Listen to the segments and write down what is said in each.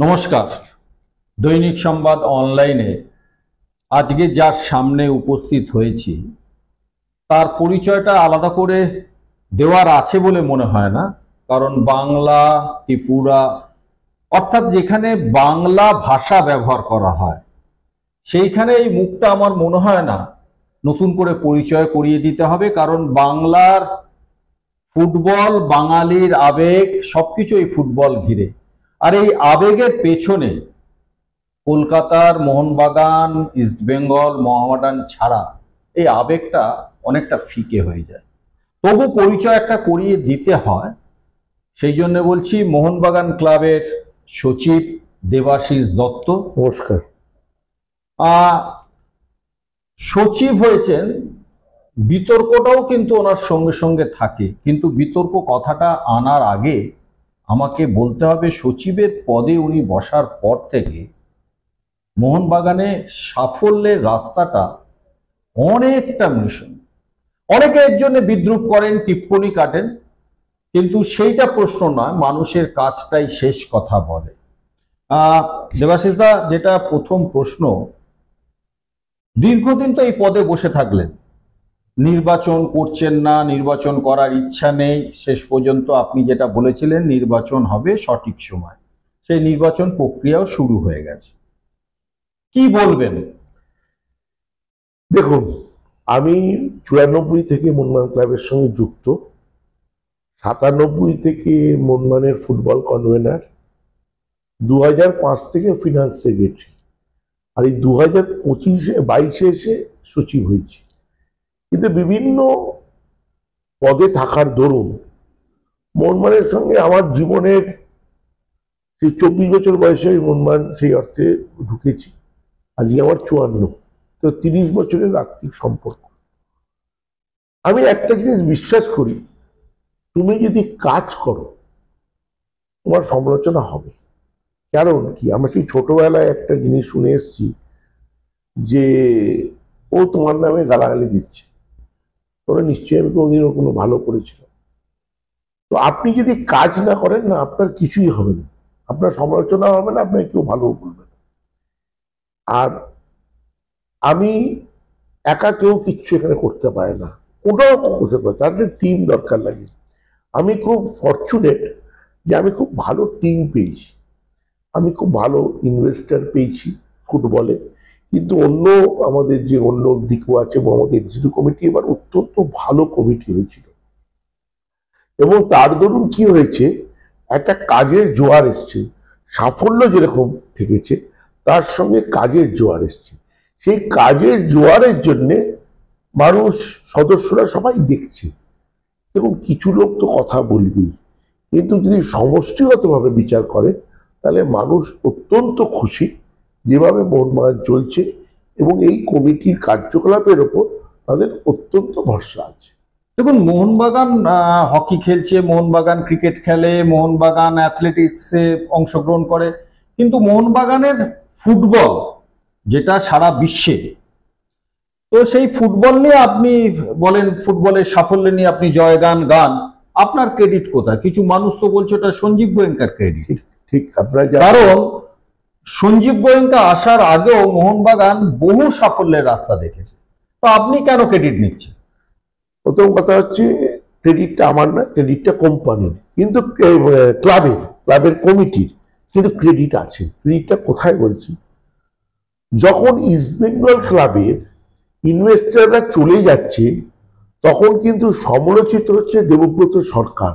নমস্কার। দৈনিক সংবাদ অনলাইনে আজকে যার সামনে উপস্থিত হয়েছি তার পরিচয়টা আলাদা করে দেওয়ার আছে বলে মনে হয় না, কারণ বাংলা, ত্রিপুরা অর্থাৎ যেখানে বাংলা ভাষা ব্যবহার করা হয় সেইখানে এই মুখটা আমার মনে হয় না নতুন করে পরিচয় করিয়ে দিতে হবে, কারণ বাংলার ফুটবল, বাঙালির আবেগ, সবকিছু এই ফুটবল ঘিরে। আর এই আবেগের পেছনে কলকাতার মোহনবাগান, ইস্টবেঙ্গল, মোহামেডান ছাড়া এই আবেগটা অনেকটা ফিকে হয়ে যায়। তবু পরিচয় একটা করিয়ে দিতে হয়, সেই জন্য বলছি মোহনবাগান ক্লাবের সচিব দেবাশিস দত্ত। নমস্কার। সচিব হয়েছেন, বিতর্কটাও কিন্তু ওনার সঙ্গে সঙ্গে থাকে, কিন্তু বিতর্ক কথাটা আনার আগে আমাকে বলতে হবে সচিবের পদে উনি বসার পর থেকে মোহনবাগানে সাফল্যের রাস্তাটা অনেকটা মিশন। অনেকে এর জন্য বিদ্রুপ করেন, টিপ্পনি কাটেন, কিন্তু সেইটা প্রশ্ন নয়, মানুষের কাজটাই শেষ কথা বলে। দেবাশিস দা, যেটা প্রথম প্রশ্ন, দীর্ঘদিন তো এই পদে বসে থাকলেন, নির্বাচন করছেন না, নির্বাচন করার ইচ্ছা নেই, শেষ পর্যন্ত আপনি যেটা বলেছিলেন নির্বাচন হবে সঠিক সময়, সেই নির্বাচন প্রক্রিয়াও শুরু হয়ে গেছে। কি বলবেন? দেখুন, আমি 94 থেকে মোহনবাগান ক্লাবের সঙ্গে যুক্ত, 97 থেকে মোহনবাগানের ফুটবল কনভেনার, 2005 থেকে ফিনান্স সেক্রেটারি, আর এই 2022 এসে সচিব হয়েছি। কিন্তু বিভিন্ন পদে থাকার দরুন মোহনবাগানের সঙ্গে আমার জীবনের সেই 24 বছর বয়সে মোহনবাগান সেই অর্থে ঢুকেছি। আজকে আমার 54, তো 30 বছরের আর্থিক সম্পর্ক। আমি একটা জিনিস বিশ্বাস করি, তুমি যদি কাজ করো তোমার সমালোচনা হবে। কারণ কি, আমরা সেই ছোটবেলায় একটা জিনিস শুনে এসেছি যে ও তোমার নামে গালাগালি দিচ্ছে, তোরা নিশ্চয়ই আমি কোনোদিনও কোনো ভালো করেছিল। তো আপনি যদি কাজ না করেন না, আপনার কিছুই হবে না, আপনার সমালোচনা হবে না, আপনার কেউ ভালো বলবে না। আর আমি একা কেউ কিচ্ছু এখানে করতে পারে না, ওটাও করতে পারে, তার টিম দরকার লাগে। আমি খুব ফরচুনেট যে আমি খুব ভালো টিম পেয়েছি, আমি খুব ভালো ইনভেস্টার পেয়েছি ফুটবলে। কিন্তু অন্য আমাদের যে অন্য দিকও আছে, আমাদের এক্সিকিউটিভ কমিটি এবার অত্যন্ত ভালো কমিটি হয়েছিল, এবং তার দরুন কি হয়েছে, একটা কাজের জোয়ার এসছে। সাফল্য যেরকম থেকেছে তার সঙ্গে কাজের জোয়ার এসছে। সেই কাজের জোয়ারের জন্যে মানুষ, সদস্যরা সবাই দেখছে, এবং কিছু লোক তো কথা বলবেই, কিন্তু যদি সমষ্টিগতভাবে বিচার করে তাহলে মানুষ অত্যন্ত খুশি যেভাবে মোহনবাগান চলছে, এবং এই কমিটির কার্যকলাপের ওপর তাদের অত্যন্ত ভরসা আছে। দেখুন, মোহনবাগান হকি খেলছে, মোহনবাগান ক্রিকেট খেলে, মোহনবাগান অ্যাথলেটিক্সে অংশগ্রহণ করে, কিন্তু মোহনবাগানের ফুটবল যেটা সারা বিশ্বে, তো সেই ফুটবল নিয়ে আপনি বলেন, ফুটবলের সাফল্য নিয়ে আপনি জয়গান গান, আপনার ক্রেডিট কোথায়? কিছু মানুষ তো বলছে ওটা সঞ্জীব গোয়েঙ্কার ক্রেডিট। ঠিক, আপনারা কারণ সঞ্জীব গোয়েঙ্কা আসার আগেও মোহনবাগান বহু সাফল্যের রাস্তা দেখেছে, তো আপনি কেন ক্রেডিট নিচ্ছেন? প্রথম কথা হচ্ছে, ক্রেডিটটা আমার না, ক্রেডিটটা কোম্পানির, কিন্তু ক্লাবের কমিটির কিন্তু ক্রেডিট আছে। ক্রেডিটটা কোথায় বলছি, যখন ইস্টবেঙ্গল ক্লাবের ইনভেস্টাররা চলে যাচ্ছে তখন কিন্তু সমালোচিত হচ্ছে দেবব্রত সরকার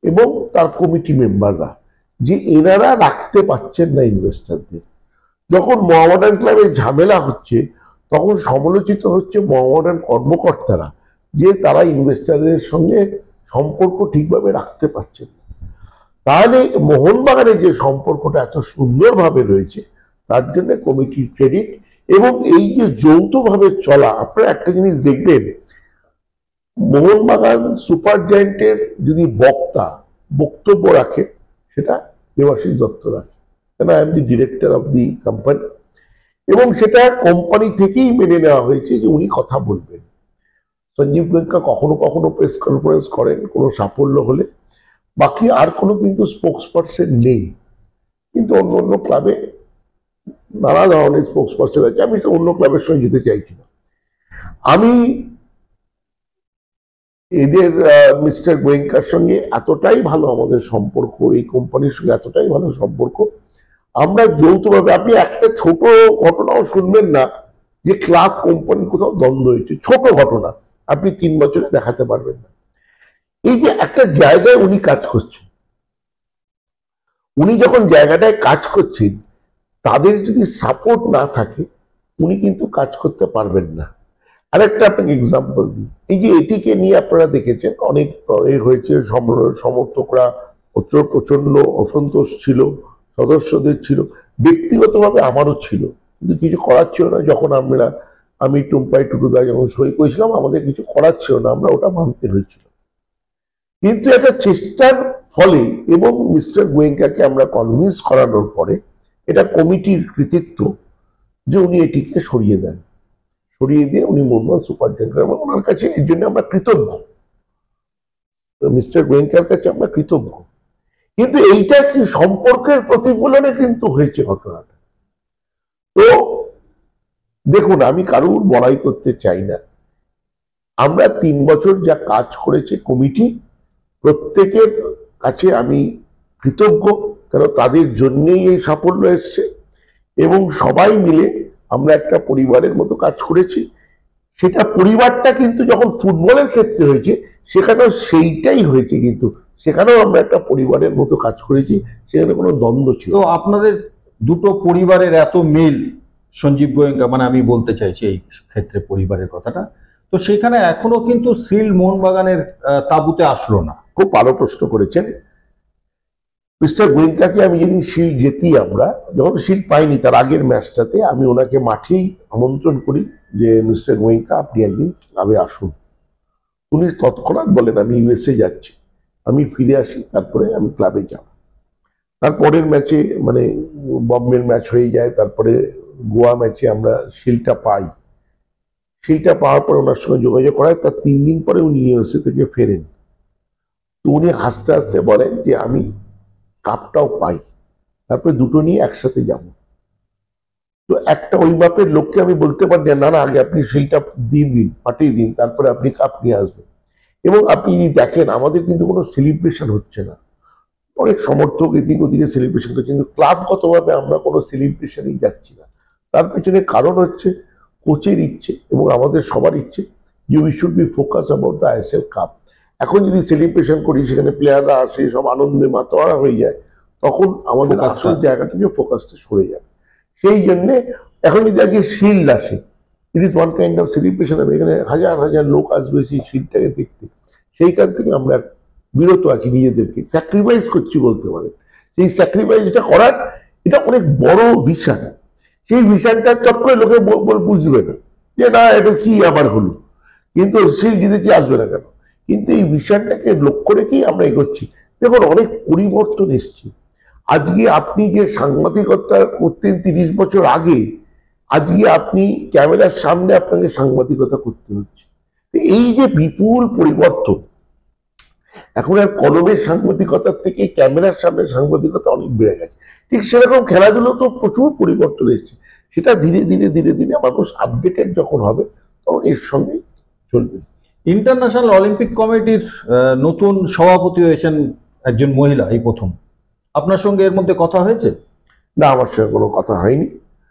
এবং তার কমিটি মেম্বাররা, যে এনারা রাখতে পারছেন না ইনভেস্টারদের। যখন মোহামেডান ক্লাবের ঝামেলা হচ্ছে তখন সমালোচিত হচ্ছে মোহামেডান কর্মকর্তারা, যে তারা ইনভেস্টারদের সঙ্গে সম্পর্ক ঠিকভাবে রাখতে পারছেন না। তাহলে মোহনবাগানের যে সম্পর্কটা এত সুন্দরভাবে রয়েছে তার জন্য কমিটির ক্রেডিট, এবং এই যে যৌথভাবে চলা। আপনারা একটা জিনিস দেখবেন, মোহনবাগান সুপার জায়েন্টের যদি বক্তব্য রাখে সেটা দেবাশিস দত্ত রাখে, কেন I am the director of the company, এবং সেটা কোম্পানি থেকেই মেনে নেওয়া হয়েছে যে উনি কথা বলবেন। সঞ্জীব গোয়েঙ্কা কখনো কখনো প্রেস কনফারেন্স করেন কোনো সাফল্য হলে, বাকি আর কোনো কিন্তু স্পোক্স পারসন নেই। কিন্তু অন্য অন্য ক্লাবে নানা ধরনের স্পোর্টস পার্সন আছে, আমি অন্য ক্লাবের সঙ্গে যেতে চাইছি না। আমি এদের মিস্টার গোয়েঙ্কার সঙ্গে এতটাই ভালো আমাদের সম্পর্ক, এই কোম্পানির সঙ্গে এতটাই ভালো সম্পর্ক, আমরা যৌথভাবে, আপনি একটা ছোট ঘটনাও শুনবেন না যে ক্লাব কোম্পানির কোথাও দ্বন্দ্ব হয়েছে, ছোট ঘটনা আপনি 3 বছরে দেখাতে পারবেন না। এই যে একটা জায়গায় উনি কাজ করছেন, উনি যখন জায়গাটায় কাজ করছেন তাদের যদি সাপোর্ট না থাকে উনি কিন্তু কাজ করতে পারবেন না। আরেকটা আপনাকে এক্সাম্পল দিই, এই যে এটিকে নিয়ে আপনারা দেখেছেন অনেক হয়েছে, সমর্থকরা প্রচন্ড অসন্তোষ ছিল, সদস্যদের ছিল, ব্যক্তিগতভাবে আমারও ছিল, কিন্তু কিছু করার ছিল না। যখন আমি টুম্পাই টুটুদা যখন সই করেছিলাম আমাদের কিছু করার ছিল না, আমরা ওটা মানতে হয়েছিল। কিন্তু একটা চেষ্টার ফলে এবং মিস্টার গোয়েঙ্কাকে আমরা কনভিন্স করানোর পরে এটা কমিটির কৃতিত্ব যে উনি এটিকে সরিয়ে দেন, সরিয়ে দিয়ে উনি মোহাম্মদ সুপারিনটেন্ডেন্ট, এবং ওনার কাছে এর জন্য আমরা কৃতজ্ঞ, মিস্টার গোয়েঙ্কার কাছে আমরা কৃতজ্ঞ। কিন্তু এইটা কি সম্পর্কের প্রতিফলনে কিন্তু হয়েছে ঘটনাটা। তো দেখুন, আমি কারুর বড়াই করতে চাই না, আমরা 3 বছর যা কাজ করেছে কমিটি, প্রত্যেকের কাছে আমি কৃতজ্ঞ, কারণ তাদের জন্যই এই সাফল্য এসছে, এবং সবাই মিলে আমরা একটা পরিবারের মতো কাজ করেছি। সেটা পরিবারটা কিন্তু যখন ফুটবলের ক্ষেত্রে হয়েছে সেখানেও সেইটাই হয়েছে, কিন্তু সেখানেও আমরা একটা পরিবারের মতো কাজ করেছি, সেখানে কোনো দ্বন্দ্ব ছিল তো আপনাদের দুটো পরিবারের এত মিল, সঞ্জীব গোয়েঙ্কা মানে আমি বলতে চাইছি এই ক্ষেত্রে পরিবারের কথাটা, তো সেখানে এখনো কিন্তু সিল মোহনবাগানের তাঁবুতে আসলো না। খুব ভালো প্রশ্ন করেছেন। মিস্টার গোয়েঙ্কাকে আমি যেদিন শিল্ড জেতি, আমরা যখন শিল্ড পাইনি তার আগের ম্যাচটাতে আমি ওনাকে মাঠেই আমন্ত্রণ করি যে মিস্টার গোয়েঙ্কা আপনি একদিন ক্লাবে আসুন। উনি তৎক্ষণাৎ বলেন আমি ইউএসএ যাচ্ছি, আমি ফিরে আসি, তারপরে আমি ক্লাবে যাব। তারপরের ম্যাচে মানে বম্বের ম্যাচ হয়ে যায়, তারপরে গোয়া ম্যাচে আমরা শিল্ডটা পাই। শিল্ডটা পাওয়ার পরে ওনার সঙ্গে যোগাযোগ করায়, তার 3 দিন পরে উনি ইউএসএ থেকে ফেরেন। তো উনি হাসতে হাসতে বলেন যে আমি কাপটাও পাই, তারপরে দুটো নিয়ে একসাথে যাব। তো একটা ওই মাপের লোককে আমি বলতে পারি না, না আগে আপনি সেইটা দিন পাঠিয়ে দিন, তারপরে আপনি কাপ নিয়ে আসবেন। এবং আপনি দেখেন আমাদের কিন্তু কোনো সেলিব্রেশন হচ্ছে না, অনেক সমর্থক এদিক ওদিকে সেলিব্রেশন করছে, কিন্তু ক্লাবগতভাবে আমরা কোনো সেলিব্রেশনই যাচ্ছি না। তার পেছনে কারণ হচ্ছে কোচের ইচ্ছে এবং আমাদের সবার ইচ্ছে যে we should be focus about the ISL cup. এখন যদি সেলিব্রেশন করি, সেখানে প্লেয়াররা আসে, সব আনন্দে মাতোয়ারা হয়ে যায়, তখন আমাদের আসল জায়গা থেকে ফোকাসটা সরে যাবে। সেই জন্যে এখন যদি আগে শিল্ড আসে, it is one kind of celebration হবে, এখানে হাজার হাজার লোক আসবে সেই শিল্ডটাকে দেখতে, সেইখান থেকে আমরা বিরত আছি, নিজেদেরকে স্যাক্রিফাইস করছি বলতে পারেন। সেই স্যাক্রিফাইসটা করার এটা অনেক বড় ভিশন, সেই ভিশনটা চট করে লোকে বুঝবে না যে না এটা কি আবার হলো, কিন্তু শিল্ড জিতেছি আসবে না কেন, কিন্তু এই ভিশনটাকে লক্ষ্য রেখেই আমরা এগোচ্ছি। দেখুন অনেক পরিবর্তন এসছে। আজকে আপনি যে সাংবাদিকতা করতেন 30 বছর আগে, আজকে আপনি ক্যামেরার সামনে আপনাকে সাংবাদিকতা করতে হচ্ছে। এই যে বিপুল পরিবর্তন, এখন আর কলমের সাংবাদিকতার থেকে ক্যামেরার সামনে সাংবাদিকতা অনেক বেড়ে গেছে। ঠিক সেরকম খেলাধুলো তো প্রচুর পরিবর্তন এসছে, সেটা ধীরে ধীরে ধীরে ধীরে মানুষ আপডেটেড যখন হবে তখন এর সঙ্গে চলবে। ইন্টারন্যাশনাল অলিম্পিক কমিটির নতুন সভাপতি হয়েছেন একজন মহিলা, এই প্রথম। আপনার সঙ্গে এর মধ্যে কথা হয়েছে? না, আমার সঙ্গে কোনো কথা হয়নি।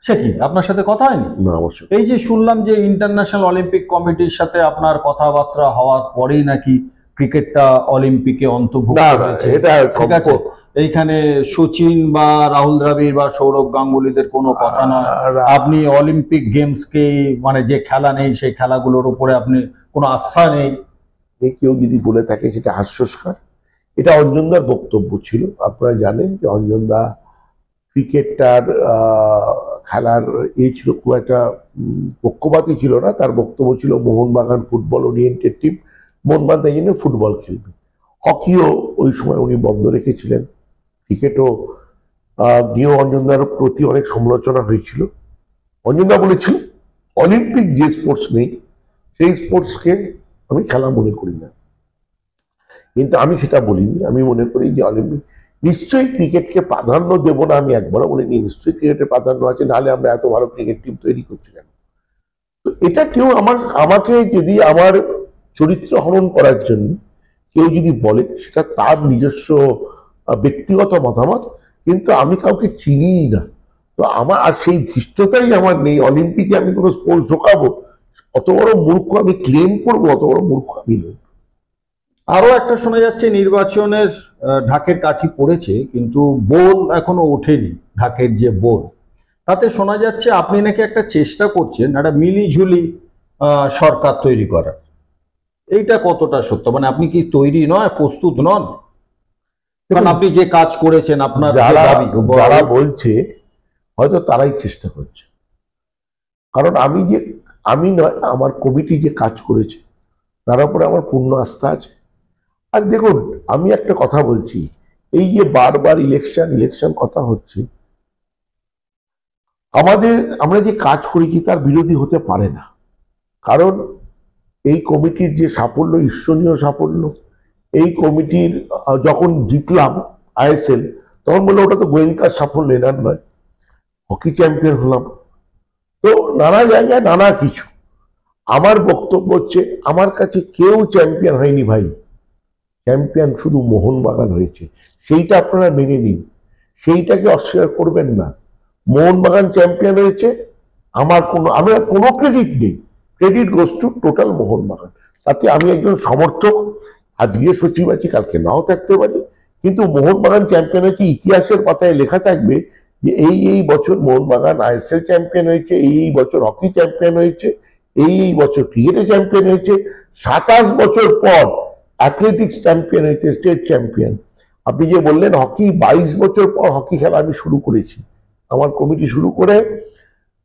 সে কি আপনার সাথে কথা হয়নি? না, আমার সঙ্গে। এই যে শুনলাম যে ইন্টারন্যাশনাল অলিম্পিক কমিটির সাথে আপনার কথাবার্তা হওয়ার পরেই নাকি ক্রিকেটটা অলিম্পিকে অন্তর্ভুক্ত হয়েছে। এটা ঠিক আছে, এইখানে সচিন বা রাহুল দ্রাবিড় বা সৌরভ গাঙ্গুলিদের কোনো কথা নয়। আপনি অলিম্পিক গেমসকে মানে যে খেলা নেই সেই খেলাগুলোর উপরে আপনি কোনো আস্থা নেই, কেউ যদি বলে থাকে সেটা হাস্যস্কর। এটা অঞ্জনদার বক্তব্য ছিল। আপনারা জানেন যে অঞ্জনদা ক্রিকেটটার খেলার ছিল, খুব একটা পক্ষপাতী ছিল না। তার বক্তব্য ছিল Mohun Bagan football oriented team, Mohun Bagan তাই জন্য ফুটবল খেলবে। হকিও ওই সময় উনি বন্ধ রেখেছিলেন। ক্রিকেটও নিয়েও অঞ্জনদার প্রতি অনেক সমালোচনা হয়েছিল। অঞ্জনদা বলেছিল অলিম্পিক যে স্পোর্টস নেই সেই স্পোর্টসকে আমি খেলা মনে করি না, কিন্তু আমি সেটা বলিনি। আমি মনে করি যে অলিম্পিক নিশ্চয়ই ক্রিকেটকে প্রাধান্য দেবো না আমি একবারও বলিনি, নিশ্চয়ই ক্রিকেটের প্রাধান্য আছে, নাহলে আমরা এত ভালো ক্রিকেট টিম তৈরি করছি কেন? তো এটা কেউ আমাকে যদি আমার চরিত্র হনন করার জন্য কেউ যদি বলে, সেটা তার নিজস্ব ব্যক্তিগত মতামত, কিন্তু আমি কাউকে চিনিই না। তো আমার আর সেই ধৃষ্টতাই আমার নেই অলিম্পিকে আমি কোনো স্পোর্টস ঢোকাবো, অত বড় মূর্খ আমি ক্লেম করবো, অত বড় মূর্খ আমি নই। আরো একটা শোনা যাচ্ছে নির্বাচনের ঢাকের কাঠি পড়েছে, কিন্তু বোল এখনো ওঠেনি, ঢাকের যে বোল, তাতে শোনা যাচ্ছে আপনি নাকি একটা চেষ্টা করছেন একটা মিলিঝুলি সরকার তৈরি করার। এইটা কতটা সত্য? মানে আপনি কি তৈরি নয়, প্রস্তুত নন? কারণ আপনি যে কাজ করেছেন, আপনার যারা বলছে হয়তো তারাই চেষ্টা করছে, কারণ আমি নয়, আমার কমিটি যে কাজ করেছে তার উপরে আমার পূর্ণ আস্থা আছে। আর দেখুন, আমি একটা কথা বলছি, এই যে বারবার ইলেকশন কথা হচ্ছে, আমরা যে কাজ করেছি তার বিরোধী হতে পারে না। কারণ এই কমিটির যে সাফল্য, ঈশ্বরীয় সাফল্য, এই কমিটির যখন জিতলাম আইএসএল, তখন বললো ওটা তো গোয়েঙ্কার সাফল্য, এনার নয়। হকি চ্যাম্পিয়ন হলাম, তো নানা জায়গায় নানা কিছু। আমার বক্তব্য হচ্ছে, আমার কাছে কেউ চ্যাম্পিয়ন হয়নি ভাই, চ্যাম্পিয়ন শুধু মোহনবাগান হয়েছে, সেইটা আপনারা মেনে নিন, সেইটাকে অস্বীকার করবেন না। মোহনবাগান চ্যাম্পিয়ন হয়েছে, আমার কোনো ক্রেডিট নেই, credit goes to total Mohun Bagan. তাতে আমি একজন সমর্থক, আজকে সচিব আছি, কালকে নাও থাকতে পারি, কিন্তু মোহনবাগান চ্যাম্পিয়ন হয়েছে, ইতিহাসের পাতায় লেখা থাকবে যে এই বছর মোহনবাগান আইএসএল চ্যাম্পিয়ন হয়েছে, এই বছর হকি চ্যাম্পিয়ন হয়েছে, এই বছর ক্রিকেটে চ্যাম্পিয়ন হয়েছে, 27 বছর পর অ্যাথলেটিক্স চ্যাম্পিয়ন হয়েছে, স্টেট চ্যাম্পিয়ন। আপনি যে বললেন হকি, 22 বছর পর হকি খেলা আমি শুরু করেছি, আমার কমিটি শুরু করে।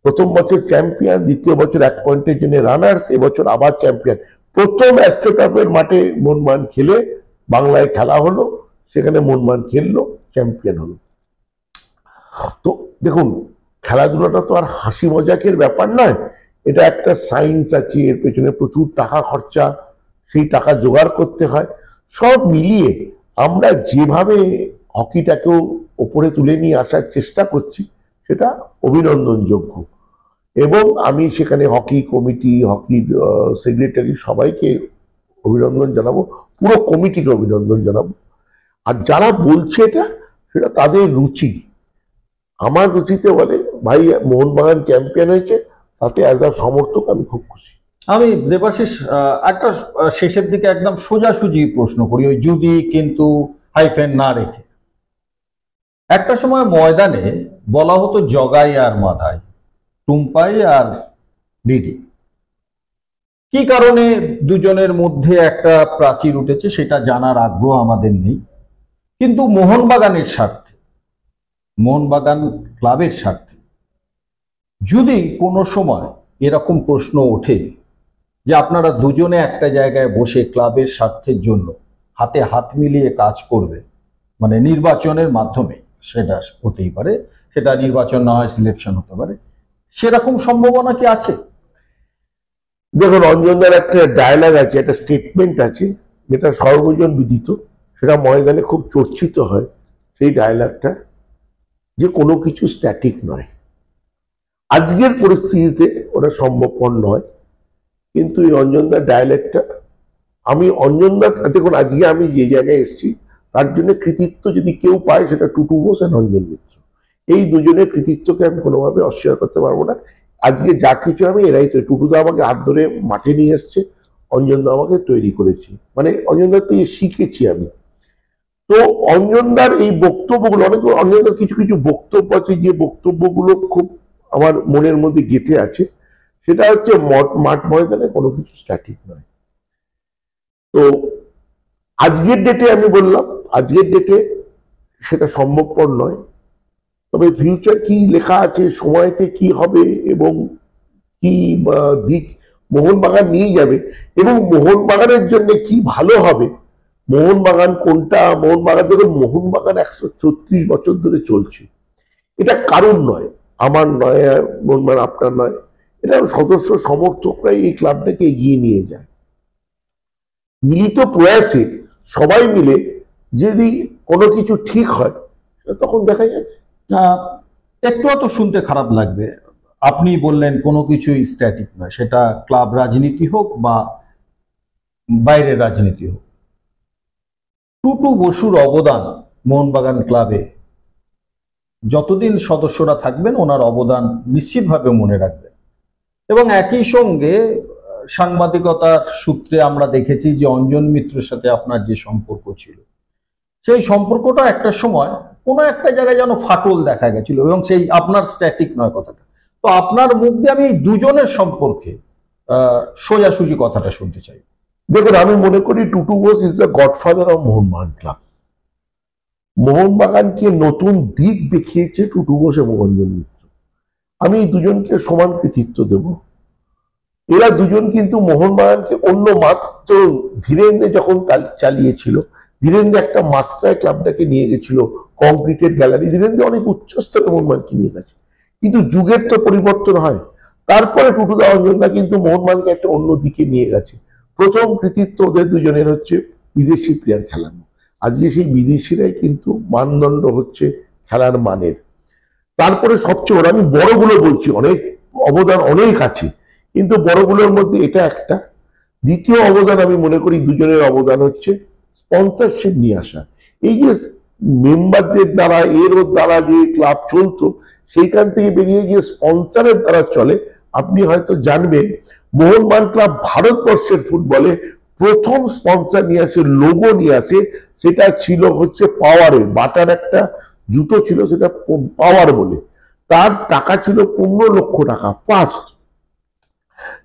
প্রথম বছর চ্যাম্পিয়ন, দ্বিতীয় বছর 1 পয়েন্টের জন্য রানার্স, এবছর আবার চ্যাম্পিয়ন। প্রথম অ্যাস্ট্রোটার্ফের মাঠে মোহনবাগান খেলে বাংলায় খেলা হলো, সেখানে মোহনবাগান খেললো, চ্যাম্পিয়ন হলো। তো দেখুন, খেলাধুলাটা তো আর হাসি মজাকের ব্যাপার নয়, এটা একটা সায়েন্স আছে, এর পেছনে প্রচুর টাকা খরচা, সেই টাকা জোগাড় করতে হয়। সব মিলিয়ে আমরা যেভাবে হকিটাকেও ওপরে তুলে নিয়ে আসার চেষ্টা করছি, সেটা অভিনন্দনযোগ্য। এবং আমি সেখানে হকি কমিটি, হকির সেক্রেটারি সবাইকে অভিনন্দন জানাবো, পুরো কমিটিকে অভিনন্দন জানাবো। আর যারা বলছে এটা, সেটা তাদের রুচি। আমার রুচিতে বলে ভাই মোহনবাগান চ্যাম্পিয়ন হয়েছে, তাতে অ্যাজ আ সমর্থক আমি খুব খুশি। আমি দেবাশিস একটা শেষের দিকে একদম সোজাসুজি প্রশ্ন করি, ওই যদি কিন্তু হাইফেন না রেখে। একটা সময় ময়দানে বলা হতো জগাই আর মাধাই, টুম্পাই আর ডিডি। কি কারণে দুজনের মধ্যে একটা প্রাচীর উঠেছে সেটা জানার আগ্রহ আমাদের নেই, কিন্তু মোহনবাগানের স্বার্থে, মোহনবাগান ক্লাবের স্বার্থে যদি কোনো সময় এরকম প্রশ্ন ওঠে যে আপনারা দুজনে একটা জায়গায় বসে ক্লাবের স্বার্থের জন্য হাতে হাত মিলিয়ে কাজ করবে, মানে নির্বাচনের মাধ্যমে, সেটা হতেই পারে, সেটা নির্বাচন না হয় সিলেকশন হতে পারে, সেরকম সম্ভাবনা কি আছে? দেখুন, অঞ্জনদার একটা ডায়লগ আছে, একটা স্টেটমেন্ট আছে, যেটা সর্বজন বিদিত, সেটা ময়দানে খুব চর্চিত হয়। সেই ডায়লগটা যে কোনো কিছু স্ট্যাটিক নয়, আজকের পরিস্থিতিতে ওটা সম্ভবপর নয়। কিন্তু এই অঞ্জনদার ডায়লগটা, আমি অঞ্জনদা, দেখুন আজকে আমি যে জায়গায় এসেছি তার জন্য কৃতিত্ব যদি কেউ পায়, সেটা টুটু বোস আর অঞ্জন মিত্র। এই দুজনের কৃতিত্বকে আমি কোনোভাবে অস্বীকার করতে পারবো না। আজকে যা কিছু আমি, এরাই তো, টুটুদা আমাকে হাত ধরে মাঠে নিয়ে এসছে, অঞ্জনদা আমাকে তৈরি করেছি, মানে অঞ্জনদার থেকে শিখেছি আমি। তো অঞ্জনদার এই বক্তব্যগুলো, অনেক অঞ্জনদার কিছু কিছু বক্তব্য আছে, যে বক্তব্যগুলো খুব আমার মনের মধ্যে গেঁথে আছে। সেটা হচ্ছে মাঠ ময়দানে কোনো কিছু স্ট্যাটিক নয়। তো আজকের ডেটে আমি বললাম, আজকের ডেটে সেটা সম্ভবপর নয়। তবে ফিউচার কি লেখা আছে, সময়তে কি হবে এবং কি দিক মোহনবাগান নিয়ে যাবে, এবং মোহনবাগানের জন্য কি ভালো হবে, মোহনবাগান কোনটা, মোহনবাগান, দেখুন মোহনবাগান 136 বছর ধরে চলছে, এটা কারণ নয়, আমার নয়, মোহনবাগান আপনার নয়, এটা সদস্য সমর্থকরাই এই ক্লাবটাকে এগিয়ে নিয়ে যায়। মিলিত প্রয়াসে সবাই মিলে যদি কোনো কিছু ঠিক হয় তখন দেখা যায়। একটু তো শুনতে খারাপ লাগবে, আপনি বললেন কোনো কিছুই স্ট্যাটিক নয়, সেটা ক্লাব রাজনীতি হোক বা বাইরের রাজনীতি হোক। টুটু বসুর অবদান মোহনবাগান ক্লাবে যতদিন সদস্যরা থাকবেন ওনার অবদান নিশ্চিতভাবে মনে রাখবেন। এবং একই সঙ্গে সাংবাদিকতার সূত্রে আমরা দেখেছি যে অঞ্জন মিত্রের সাথে আপনার যে সম্পর্ক ছিল, সেই সম্পর্কটা একটা সময় কোনো একটা জায়গায় যেন ফাটল দেখা গেছিল, এবং সেই আপনার স্ট্যাটিক নয় কথাটা। তো আপনার মুখ দিয়ে আমি এই দুজনের সম্পর্কে সোজাসুজি কথাটা শুনতে চাই। দেখুন, আমি মনে করি Tutu Bose is the godfather of Mohun Bagan club. মোহনবাগানকে নতুন দিক দেখিয়েছে টুটু বোস এবং অঞ্জন মিত্র। আমি এই দুজনকে সমান কৃতিত্ব দেব। এরা দুজন কিন্তু মোহনবাগানকে অন্য মাত্র ধীরেন্দ্র যখন চালিয়েছিল, ধীরেন্দ্র একটা মাত্রায় ক্লাবটাকে নিয়ে গেছিল, কংক্রিটের গ্যালারি। ধীরেন্দ্র অনেক উচ্চস্তরে মোহনবাগানকে নিয়ে গেছে, কিন্তু যুগের তো পরিবর্তন হয়। তারপরে টুটুদা অঞ্জনদা কিন্তু মোহনবাগানকে একটা অন্য দিকে নিয়ে গেছে। প্রথম কৃতিত্ব ওদের দুজনের হচ্ছে বিদেশি প্লেয়ার খেলানো। আজকে সেই বিদেশিরাই কিন্তু মানদণ্ড হচ্ছে খেলার মানের। তারপরে সবচেয়ে বড়, আমি বড়গুলো বলছি, অনেক অবদান অনেক আছে, কিন্তু বড়গুলোর মধ্যে এটা একটা। দ্বিতীয় অবদান আমি মনে করি দুজনের অবদান হচ্ছে স্পন্সরশিপ নিয়ে আসা। এই যে মেম্বারদের দ্বারা এর দ্বারা যে ক্লাব চলতো, সেইখান থেকে বেরিয়ে গিয়ে স্পন্সরের দ্বারা চলে। আপনি হয়তো জানবেন মোহনবাগান ক্লাব ভারতবর্ষের ফুটবলে প্রথম স্পন্সর নিয়ে আসে, লোগো নিয়ে আসে, সেটা ছিল হচ্ছে পাওয়ারের। বাটার একটা জুতো ছিল, সেটা পাওয়ার বলে। তার টাকা ছিল 15 লক্ষ টাকা ফার্স্ট।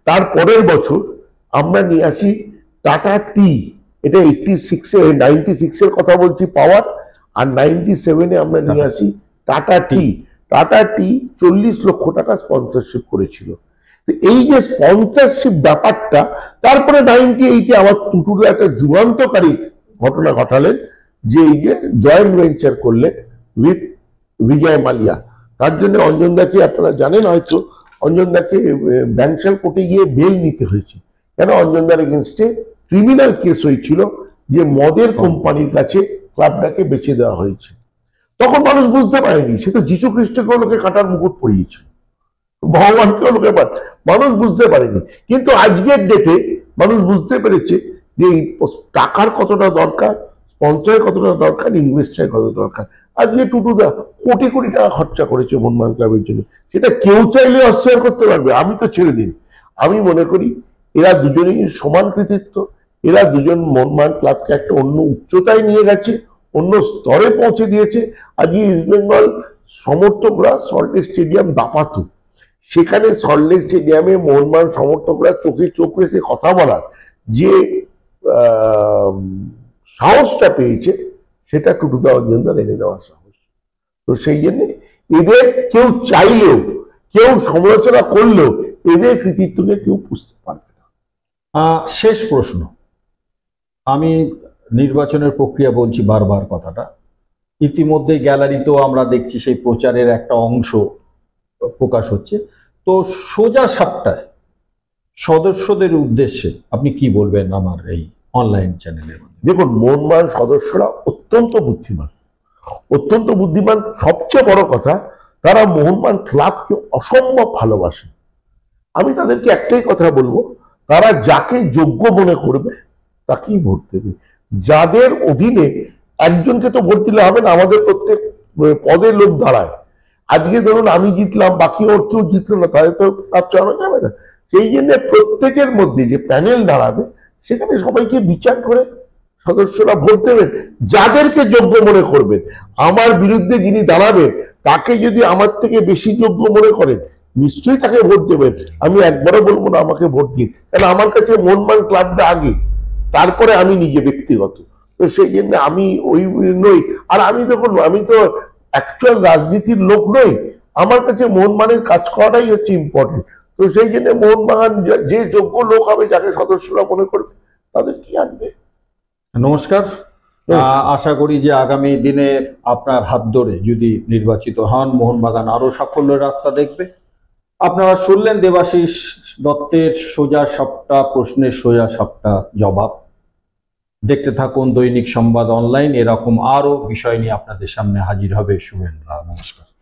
তার পরের বছর আমরা নিয়ে আসি টাটা টি। এটা 96 এর কথা বলছি পাওয়ার, আর 97-এ আমরা নিয়ে আসি টাটা টি। টাটা টি 40 লক্ষ টাকা স্পন্সরশিপ করেছিল। তো এই যে স্পন্সরশিপ ব্যাপারটা, তারপরে 98-এ আবার টুটুর একটা যুগান্তকারী ঘটনা ঘটালেন, যে এই যে জয়েন্ট ভেঞ্চার করলেন উইথ বিজয় মালিয়া। তার জন্য অঞ্জনদাকে, আপনারা জানেন হয়তো, অঞ্জনদাকে ব্যাংশাল কোর্টে গিয়ে বেল নিতে হয়েছে। কেন? অঞ্জনদার এগেনস্টে ক্রিমিনাল কেস হয়েছিল যে মদের কোম্পানির কাছে ক্লাবটাকে বেচে দেওয়া হয়েছে। তখন মানুষ বুঝতে পারেনি, সে তো যীশু খ্রিস্টকেও লোকে কাঁটার মুকুট পরিয়েছিল, ভগবানকেও লোকে, মানুষ বুঝতে পারেনি। কিন্তু আজকের ডেটে মানুষ বুঝতে পেরেছে যে এই টাকার কতটা দরকার, স্পন্সরের কতটা দরকার, ইনভেস্টারের কতটা দরকার। আজকে টুটুদা কোটি কোটি টাকা খরচা করেছে মোহনবাগান ক্লাবের জন্য, সেটা কেউ চাইলে অস্বীকার করতে পারবে? আমি তো ছেড়ে দিন। আমি মনে করি এরা দুজনেই সমান কৃতিত্ব। এরা দুজন মোহনবাগান ক্লাবকে একটা অন্য উচ্চতায় নিয়ে গেছে, অন্য স্তরে পৌঁছে দিয়েছে। আজকে ইস্টবেঙ্গল সমর্থকরা সল্টলেক স্টেডিয়াম দাপাতো, সেখানে সল্টলেক স্টেডিয়ামে মোহনবাগান সমর্থকরা চোখে চোখ রেখে কথা বলার যে সাহসটা পেয়েছে, সেটা টুটুদা অঞ্জনদার এনে দেওয়া সাহস। তো সেই জন্য এদের কেউ চাইলেও, কেউ সমালোচনা করলেও এদের কৃতিত্বকে কেউ বুঝতে পারবে না। শেষ প্রশ্ন, আমি নির্বাচনের প্রক্রিয়া বলছি বারবার কথাটা, ইতিমধ্যে গ্যালারিতেও আমরা দেখছি সেই প্রচারের একটা অংশ প্রকাশ হচ্ছে। তো সোজা সাপটায় সদস্যদের উদ্দেশ্যে আপনি কি বলবেন আমার এই অনলাইন চ্যানেলের মধ্যে? দেখুন, মোহনবাগান সদস্যরা অত্যন্ত বুদ্ধিমান, অত্যন্ত বুদ্ধিমান। সবচেয়ে বড় কথা, তারা মোহনবাগান ক্লাবকে অসম্ভব ভালোবাসে। আমি তাদেরকে একটাই কথা বলবো, তারা যাকে যোগ্য মনে করবে তাকেই ভোট দেবে। যাদের অধীনে, একজনকে তো ভোট দিলে হবে না, আমাদের প্রত্যেক পদে লোক দাঁড়ায়। আজকে ধরুন আমি জিতলাম, বাকি ওর কেউ জিতলো না, তাদের তো কাজ চালানো যাবে না। সেই জন্য প্রত্যেকের মধ্যে যে প্যানেল দাঁড়াবে, সেখানে সবাইকে বিচার করে সদস্যরা ভোট দেবেন যাদেরকে যোগ্য মনে করবেন। আমার বিরুদ্ধে যিনি দাঁড়াবেন, তাকে যদি আমার থেকে বেশি যোগ্য মনে করেন, নিশ্চয়ই তাকে ভোট দেবেন। আমি একবারও বলবো না আমাকে ভোট দিন, কারণ আমার কাছে মোহনবাগান ক্লাবটা আগে, তারপরে আমি নিজে ব্যক্তিগত। তো সেই জন্য আমি ওই নই। আর আমি দেখুন, আমি তো অ্যাকচুয়াল রাজনীতির লোক নই, আমার কাছে মোহনবাগানের কাজ করাটাই হচ্ছে ইম্পর্টেন্ট। তো সেই জন্য মোহনবাগান যে যোগ্য লোক হবে, যাকে সদস্যরা মনে করবে, তাদের কি আনবে। নমস্কার। আশা করি যে আগামী দিনে আপনার হাত ধরে যদি নির্বাচিত হন, মোহনবাগান আরো সাফল্যের রাস্তা দেখবে। আপনারা শুনলেন দেবাশিস দত্তের সোজা সাপটা প্রশ্নের সোজা সাপটা জবাব। দেখতে থাকুন দৈনিক সংবাদ অনলাইন। এরকম আরো বিষয় নিয়ে আপনাদের সামনে হাজির হবে শুভেন্দু। নমস্কার।